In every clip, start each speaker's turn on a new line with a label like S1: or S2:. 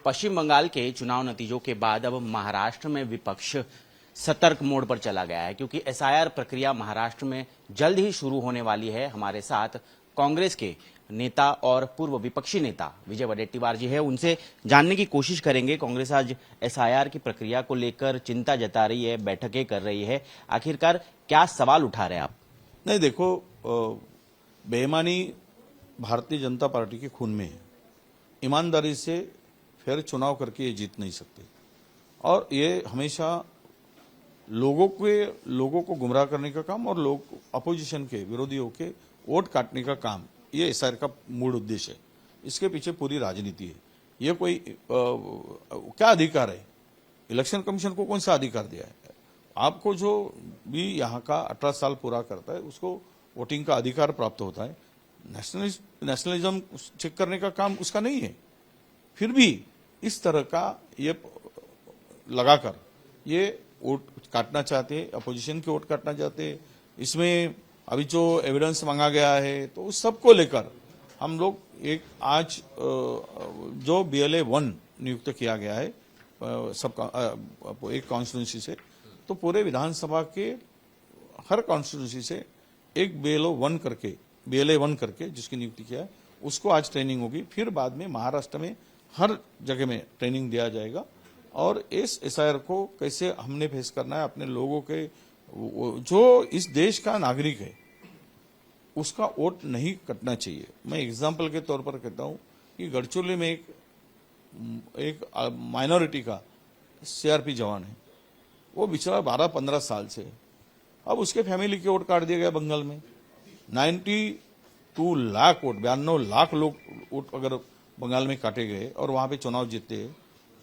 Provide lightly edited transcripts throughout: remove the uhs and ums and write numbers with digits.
S1: पश्चिम बंगाल के चुनाव नतीजों के बाद अब महाराष्ट्र में विपक्ष सतर्क मोड पर चला गया है, क्योंकि एसआईआर प्रक्रिया महाराष्ट्र में जल्द ही शुरू होने वाली है। हमारे साथ कांग्रेस के नेता और पूर्व विपक्षी नेता विजय वडेट्टीवार जी है, उनसे जानने की कोशिश करेंगे। कांग्रेस आज एसआईआर की प्रक्रिया को लेकर चिंता जता रही है, बैठकें कर रही है। आखिरकार क्या सवाल उठा रहे हैं आप?
S2: नहीं, देखो, बेईमानी भारतीय जनता पार्टी के खून में है। ईमानदारी से फिर चुनाव करके ये जीत नहीं सकते, और ये हमेशा लोगों को गुमराह करने का काम और लोग अपोजिशन के विरोधियों के वोट काटने का काम, ये एसआईआर का मूल उद्देश्य है। इसके पीछे पूरी राजनीति है। ये कोई क्या अधिकार है? इलेक्शन कमीशन को कौन सा अधिकार दिया है? आपको जो भी यहाँ का 18 साल पूरा करता है उसको वोटिंग का अधिकार प्राप्त होता है। नेशनलिज्म चेक करने का काम उसका नहीं है। फिर भी इस तरह का ये लगाकर ये वोट काटना चाहते हैं, अपोजिशन के वोट काटना चाहते हैं। इसमें अभी जो एविडेंस मांगा गया है तो उस सबको लेकर हम लोग एक आज जो BLA 1 नियुक्त किया गया है एक कॉन्स्टिट्यूंसी से, तो पूरे विधानसभा के हर कॉन्स्टिट्यूंसी से एक BLA 1 करके जिसकी नियुक्ति किया है उसको आज ट्रेनिंग होगी। फिर बाद में महाराष्ट्र में हर जगह में ट्रेनिंग दिया जाएगा, और इस एसआईआर को कैसे हमने फेस करना है। अपने लोगों के जो इस देश का नागरिक है उसका वोट नहीं कटना चाहिए। मैं एग्जाम्पल के तौर पर कहता हूं कि गढ़चिरौली में एक माइनॉरिटी का CRP जवान है, वो बेचारा 12-15 साल से, अब उसके फैमिली के वोट काट दिए गए बंगाल में। 92 लाख वोट, 92 लाख लोग वोट अगर बंगाल में काटे गए और वहां पे चुनाव जीते,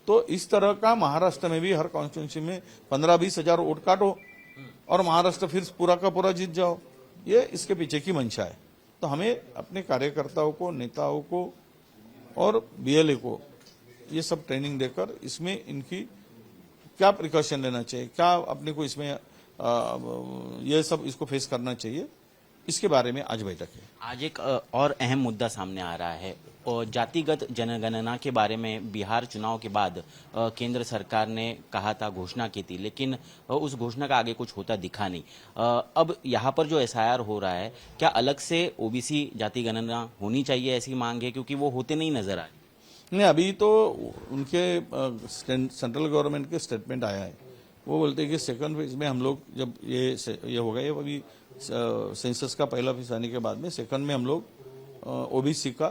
S2: तो इस तरह का महाराष्ट्र में भी हर कॉन्स्टिट्यूंसी में 15-20 हजार वोट काटो और महाराष्ट्र फिर पूरा का पूरा जीत जाओ। ये इसके पीछे की मंशा है। तो हमें अपने कार्यकर्ताओं को, नेताओं को और BLA को ये सब ट्रेनिंग देकर इसमें इनकी क्या प्रिकॉशन लेना चाहिए, क्या अपने को इसमें ये सब इसको फेस करना चाहिए, इसके बारे में आज बैठक है।
S1: आज एक और अहम मुद्दा सामने आ रहा है, और जातिगत जनगणना के बारे में बिहार चुनाव के बाद केंद्र सरकार ने कहा था, घोषणा की थी, लेकिन उस घोषणा का आगे कुछ होता दिखा नहीं। अब यहाँ पर जो एसआईआर हो रहा है, क्या अलग से OBC जाति गणना होनी चाहिए, ऐसी मांग है? क्योंकि वो होते नहीं नजर आ रही।
S2: नहीं, अभी तो उनके सेंट्रल गवर्नमेंट के स्टेटमेंट आया है। वो बोलते हैं कि सेकंड फेज में हम लोग जब ये होगा, ये अभी सेंसस का पहला फेज आने के बाद में सेकंड में हम लोग OBC का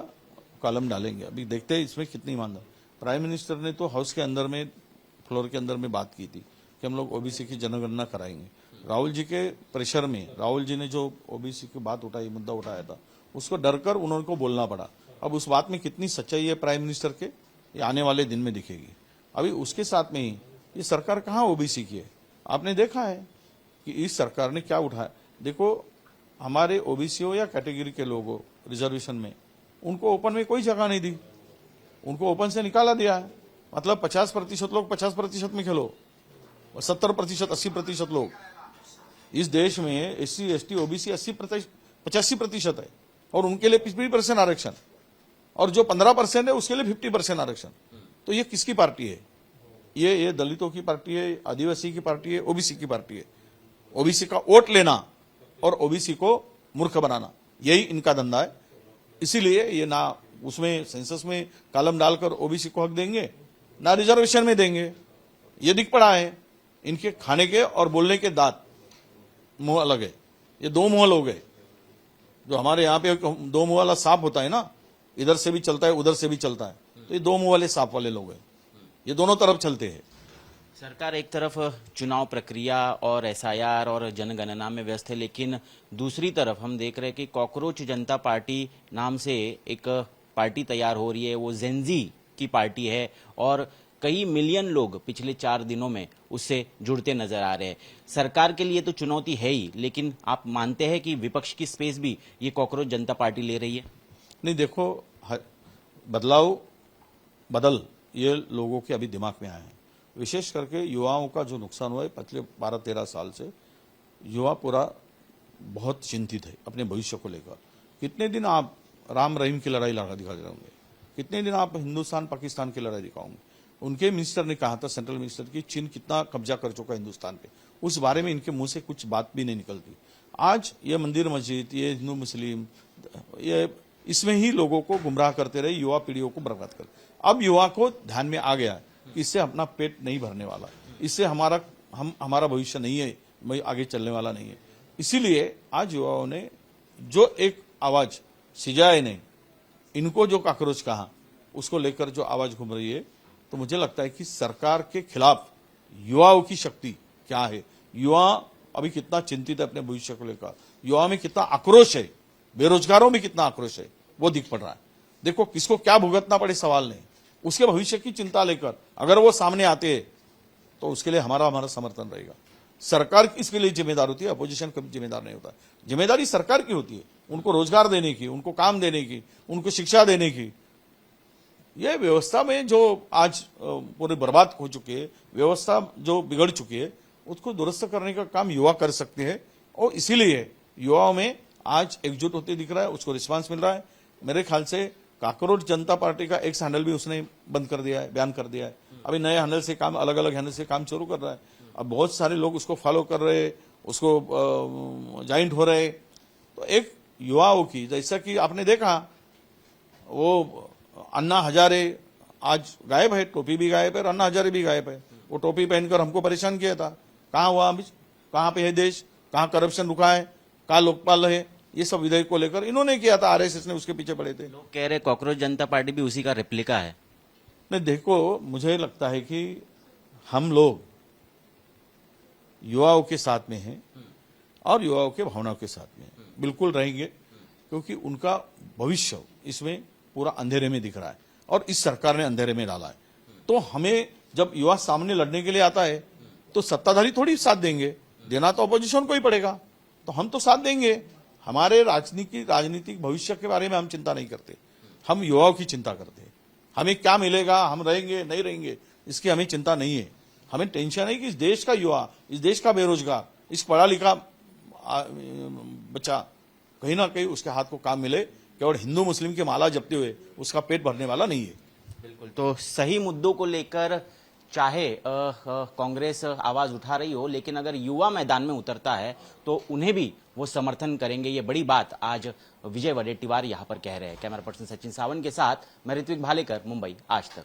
S2: कॉलम डालेंगे। अभी देखते हैं इसमें कितनी ईमानदार। प्राइम मिनिस्टर ने तो हाउस के अंदर में, फ्लोर के अंदर में बात की थी कि हम लोग OBC की जनगणना कराएंगे। राहुल जी के प्रेशर में, राहुल जी ने जो OBC की बात उठाई, मुद्दा उठाया था, उसको डर कर उनको बोलना पड़ा। अब उस बात में कितनी सच्चाई है प्राइम मिनिस्टर के, ये आने वाले दिन में दिखेगी। अभी उसके साथ में ही ये सरकार कहाँ OBC की है? आपने देखा है कि इस सरकार ने क्या उठाया। देखो, हमारे OBC हो या कैटेगरी के लोग हो रिजर्वेशन में, उनको ओपन में कोई जगह नहीं दी, उनको ओपन से निकाला दिया है। मतलब 50% लोग 50% में खेलो, और 70%, 80% लोग इस देश में SC ST OBC 85% है, और उनके लिए 50% आरक्षण, और जो 15% है उसके लिए 50% आरक्षण। तो ये किसकी पार्टी है? ये दलितों की पार्टी है, आदिवासी की पार्टी है, OBC की पार्टी है। OBC का वोट लेना और OBC को मूर्ख बनाना, यही इनका धंधा है। इसीलिए ये ना उसमें सेंसस में कॉलम डालकर OBC को हक देंगे, ना रिजर्वेशन में देंगे। ये दिख पड़ा है। इनके खाने के और बोलने के दांत, मुंह अलग है। ये दो मुंह लोग है। जो हमारे यहाँ पे दो मुंह वाला सांप होता है ना, इधर से भी चलता है उधर से भी चलता है, तो ये दो मुंह वाले सांप वाले लोग हैं। ये दोनों तरफ चलते हैं।
S1: सरकार एक तरफ चुनाव प्रक्रिया और एसआईआर और जनगणना में व्यस्त है, लेकिन दूसरी तरफ हम देख रहे हैं कि कॉकरोच जनता पार्टी नाम से एक पार्टी तैयार हो रही है। वो जेनजी की पार्टी है, और कई मिलियन लोग पिछले 4 दिनों में उससे जुड़ते नजर आ रहे हैं। सरकार के लिए तो चुनौती है ही, लेकिन आप मानते हैं कि विपक्ष की स्पेस भी ये कॉकरोच जनता पार्टी ले रही है?
S2: नहीं, देखो, बदल ये लोगों के अभी दिमाग में आया है। विशेष करके युवाओं का जो नुकसान हुआ है पिछले 12-13 साल से, युवा पूरा बहुत चिंतित है अपने भविष्य को लेकर। कितने दिन आप राम रहीम की लड़ाई लड़ा दिखा रहे होंगे? कितने दिन आप हिंदुस्तान पाकिस्तान की लड़ाई दिखाओगे? उनके मिनिस्टर ने कहा था, सेंट्रल मिनिस्टर, की चीन कितना कब्जा कर चुका है हिंदुस्तान पे, उस बारे में इनके मुंह से कुछ बात भी नहीं निकलती। आज ये मंदिर मस्जिद, ये हिंदू मुस्लिम, ये इसमें ही लोगों को गुमराह करते रहे, युवा पीढ़ियों को बर्बाद कर। अब युवा को ध्यान में आ गया कि इससे अपना पेट नहीं भरने वाला, इससे हमारा भविष्य नहीं है, आगे चलने वाला नहीं है। इसीलिए आज युवाओं ने जो एक आवाज सिजाए ने इनको जो आक्रोश कहा, उसको लेकर जो आवाज घूम रही है, तो मुझे लगता है कि सरकार के खिलाफ युवाओं की शक्ति क्या है, युवा अभी कितना चिंतित है अपने भविष्य को लेकर, युवा में कितना आक्रोश है, बेरोजगारों में कितना आक्रोश है, वो दिख पड़ रहा है। देखो किसको क्या भुगतना पड़े सवाल नहीं, उसके भविष्य की चिंता लेकर अगर वो सामने आते हैं तो उसके लिए हमारा समर्थन रहेगा। सरकार इसके लिए जिम्मेदार होती है, अपोजिशन कभी जिम्मेदार नहीं होता। जिम्मेदारी सरकार की होती है, उनको रोजगार देने की, उनको काम देने की, उनको शिक्षा देने की। ये व्यवस्था में जो आज पूरी बर्बाद हो चुकी है, व्यवस्था जो बिगड़ चुकी है, उसको दुरुस्त करने का काम युवा कर सकते हैं। और इसीलिए युवाओं में आज एकजुट होते दिख रहा है, उसको रिस्पांस मिल रहा है। मेरे ख्याल से काकरोच जनता पार्टी का एक्स हैंडल भी उसने बंद कर दिया है, बैन कर दिया है। अभी नए हैंडल से काम, अलग अलग हैंडल से काम शुरू कर रहा है। अब बहुत सारे लोग उसको फॉलो कर रहे, उसको ज्वाइंट हो रहे। तो एक युवाओं की, जैसा कि आपने देखा वो अन्ना हजारे आज गायब है, टोपी भी गायब है और अन्ना हजारे भी गायब है। वो टोपी पहनकर हमको परेशान किया था, कहाँ हुआ अभी, कहाँ पे है देश, कहाँ करप्शन रुका है, कहाँ लोकपाल है, ये सब विधेयक को लेकर इन्होंने किया था, आरएसएस ने उसके पीछे पड़े थे।
S1: लोग कह रहे कॉकरोच जनता पार्टी भी उसी का रेप्लिका है।
S2: नहीं, देखो मुझे लगता है कि हम लोग युवाओं के साथ में हैं और युवाओं के भावनाओं के साथ में बिल्कुल रहेंगे, क्योंकि उनका भविष्य इसमें पूरा अंधेरे में दिख रहा है और इस सरकार ने अंधेरे में डाला है। तो हमें जब युवा सामने लड़ने के लिए आता है तो सत्ताधारी थोड़ी साथ देंगे, देना तो अपोजिशन को ही पड़ेगा, तो हम तो साथ देंगे। हमारे राजनीतिक भविष्य के बारे में हम चिंता नहीं करते, हम युवाओं की चिंता करते हैं। हमें क्या मिलेगा, हम रहेंगे नहीं रहेंगे, इसकी हमें चिंता नहीं है। हमें टेंशन है कि इस देश का युवा, इस देश का बेरोजगार, इस पढ़ा लिखा बच्चा कहीं ना कहीं उसके हाथ को काम मिले। केवल हिंदू मुस्लिम की माला जपते हुए उसका पेट भरने वाला नहीं है।
S1: बिल्कुल, तो सही मुद्दों को लेकर चाहे कांग्रेस आवाज उठा रही हो, लेकिन अगर युवा मैदान में उतरता है तो उन्हें भी वो समर्थन करेंगे। ये बड़ी बात आज विजय वडेट्टीवार यहां पर कह रहे हैं। कैमरा पर्सन सचिन सावंत के साथ मैं ऋत्विक भालेकर, मुंबई आज तक।